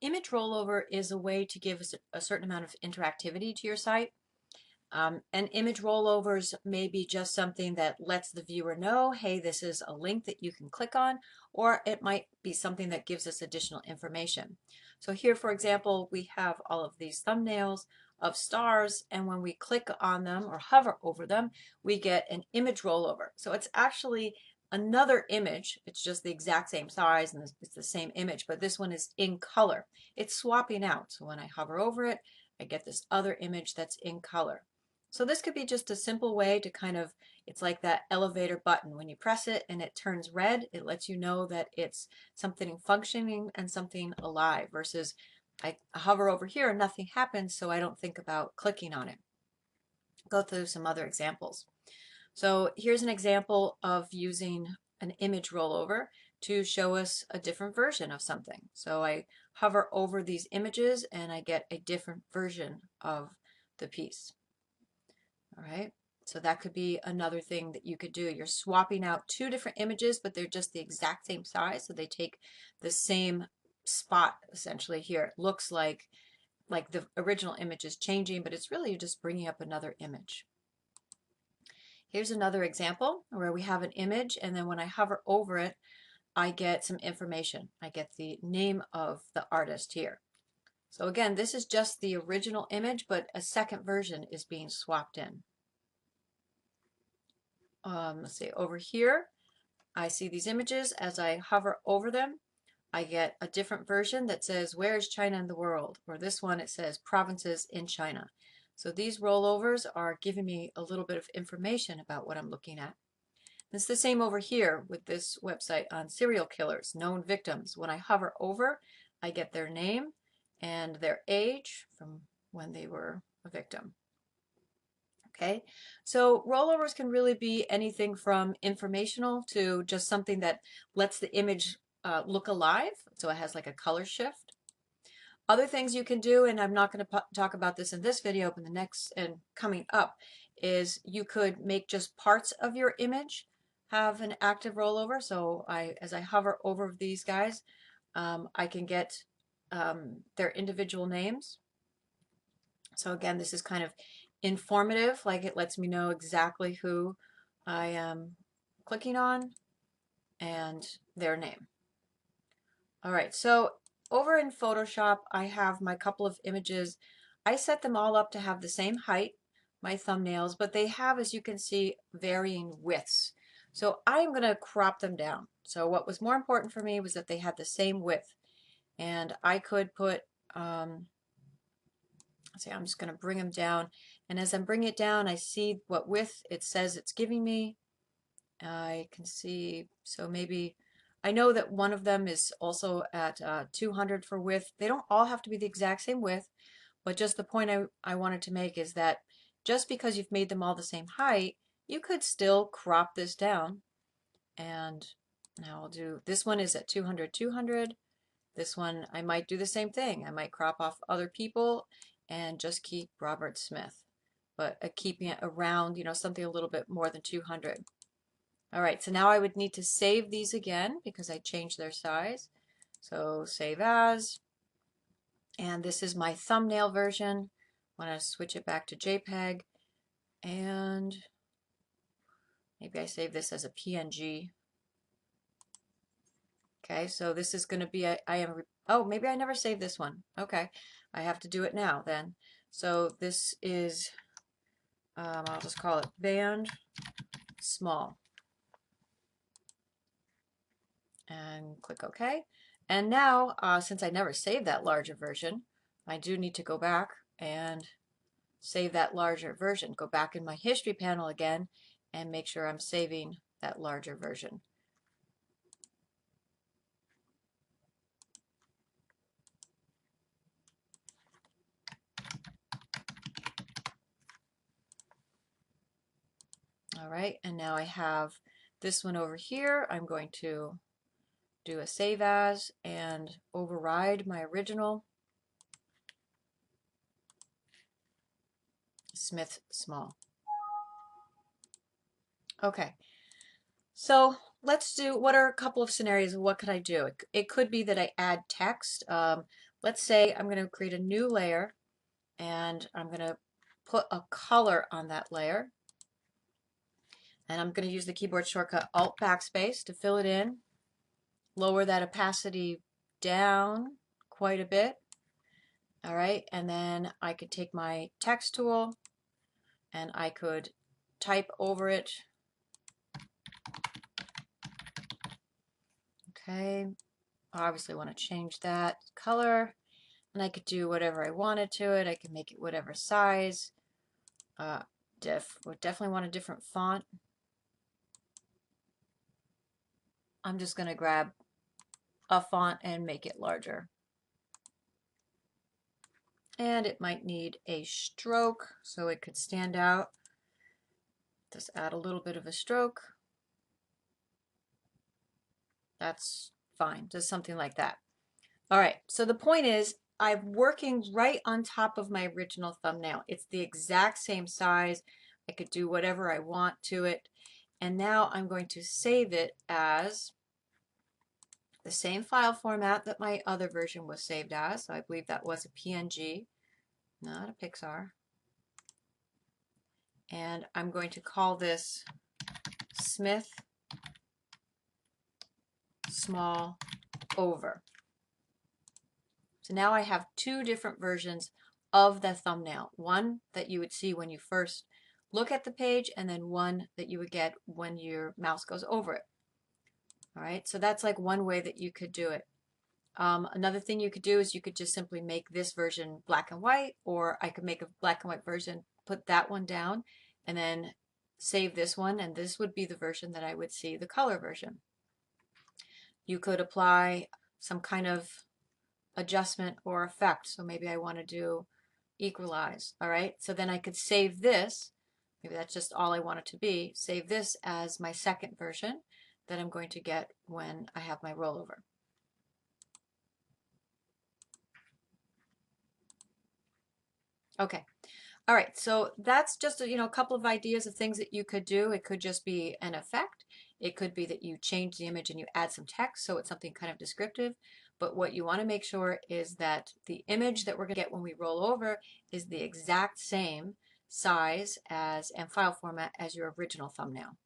Image rollover is a way to give a certain amount of interactivity to your site. And image rollovers may be just something that lets the viewer know, hey, this is a link that you can click on, or it might be something that gives us additional information. So here, for example, we have all of these thumbnails of stars, and when we click on them or hover over them, we get an image rollover. So it's actually another image. It's just the exact same size and it's the same image, but this one is in color. It's swapping out. So when I hover over it, I get this other image that's in color. So this could be just a simple way to kind of, it's like that elevator button. When you press it and it turns red, it lets you know that it's something functioning and something alive, versus I hover over here and nothing happens, so I don't think about clicking on it. Go through some other examples. So here's an example of using an image rollover to show us a different version of something. So I hover over these images and I get a different version of the piece. All right, so that could be another thing that you could do. You're swapping out two different images, but they're just the exact same size, so they take the same spot essentially here. It looks like the original image is changing, but it's really just bringing up another image. Here's another example where we have an image, and then when I hover over it, I get some information. I get the name of the artist here. So again, this is just the original image, but a second version is being swapped in. Let's see, over here, I see these images. As I hover over them, I get a different version that says, where is China in the world? Or this one, it says provinces in China. So these rollovers are giving me a little bit of information about what I'm looking at. It's the same over here with this website on serial killers, known victims. When I hover over, I get their name and their age from when they were a victim. Okay, so rollovers can really be anything from informational to just something that lets the image look alive, so it has like a color shift. Other things you can do, and I'm not going to talk about this in this video, but the next and coming up, is you could make just parts of your image have an active rollover. So as I hover over these guys, I can get their individual names. So again, this is kind of informative, like it lets me know exactly who I am clicking on and their name. All right, so over in Photoshop, I have my couple of images. I set them all up to have the same height, my thumbnails, but they have, as you can see, varying widths. So I'm going to crop them down. So what was more important for me was that they had the same width. And I could put, see, I'm just going to bring them down. And as I'm bringing it down, I see what width it says it's giving me. I can see, so maybe, I know that one of them is also at 200 for width. They don't all have to be the exact same width, but just the point I wanted to make is that just because you've made them all the same height, you could still crop this down. And now I'll do, this one is at 200, 200. This one, I might do the same thing. I might crop off other people and just keep Robert Smith, but keeping it around, you know, something a little bit more than 200. All right, so now I would need to save these again because I changed their size. So save as, and this is my thumbnail version. I want to switch it back to JPEG, and maybe I save this as a PNG. Okay, so this is going to be, oh, maybe I never saved this one. Okay, I have to do it now then. So this is, I'll just call it band small. And click OK. And now, since I never saved that larger version, I do need to go back and save that larger version. Go back in my history panel again and make sure I'm saving that larger version. All right, and now I have this one over here. I'm going to do a save as and override my original Smith small. Okay, so let's do, what are a couple of scenarios of what could I do? It could be that I add text. Let's say I'm going to create a new layer and I'm going to put a color on that layer. And I'm going to use the keyboard shortcut Alt Backspace to fill it in, lower that opacity down quite a bit. All right, and then I could take my text tool and I could type over it. Okay, obviously want to change that color, and I could do whatever I wanted to it. I could make it whatever size. Would definitely want a different font. I'm just going to grab a font and make it larger. And it might need a stroke so it could stand out. Just add a little bit of a stroke. That's fine, just something like that. All right, so the point is I'm working right on top of my original thumbnail. It's the exact same size. I could do whatever I want to it. And now I'm going to save it as the same file format that my other version was saved as. So I believe that was a PNG, not a Pixar. And I'm going to call this Smith Small Over. So now I have two different versions of the thumbnail. One that you would see when you first look at the page, and then one that you would get when your mouse goes over it. All right, so that's like one way that you could do it. Another thing you could do is you could just simply make this version black and white, or I could make a black and white version, put that one down, and then save this one, and this would be the version that I would see, the color version. You could apply some kind of adjustment or effect. So maybe I want to do equalize. All right, so then I could save this. Maybe that's just all I want it to be. Save this as my second version that I'm going to get when I have my rollover. Okay. All right, so that's just a couple of ideas of things that you could do. It could just be an effect. It could be that you change the image and you add some text, so it's something kind of descriptive. But what you want to make sure is that the image that we're going to get when we roll over is the exact same size as and file format as your original thumbnail.